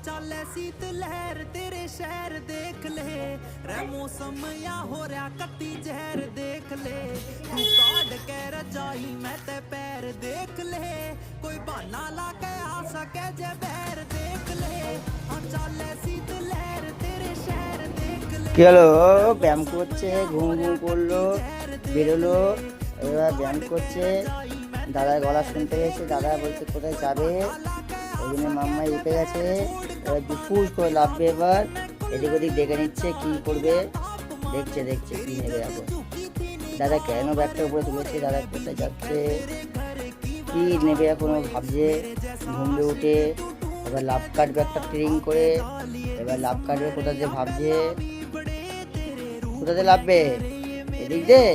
चल शीत लहर तेरे शहर देख ले रे मौसम या हो रहा कत्ती जहर देख ले तू काट के रजाई मैं ते पैर देख ले कोई बहाना ला के आ सके जे बैर देख ले चल शीत लहर तेरे शहर देख ले। কি হলো? ব্যায়াম করছে, ঘুম ঘুম করলো, বেরোলো, এবার ব্যায়াম করছে। দাদার গলা শুনতে গেছে, দাদা বলছে কোথায় যাবে, ওই জন্য মাম্মাই উঠে গেছে। এবার দুপুর করে লাভবে, এবার এদিক ওদিক দেখে নিচ্ছে কি করবে, দেখছে দেখছে কি নেবে এখন। দাদা কেন ব্যাগটা উপরে তুলেছে, দাদা কোথায় যাচ্ছে, কি নেবে এখনো ভাবছে। ঘুমলে উঠে এবার লাভ কাটবে একটা ট্রিং করে, এবার লাভ কাটবে কোথা দিয়ে ভাবছে, কোথা দিয়ে লাভবে, এদিক দিয়ে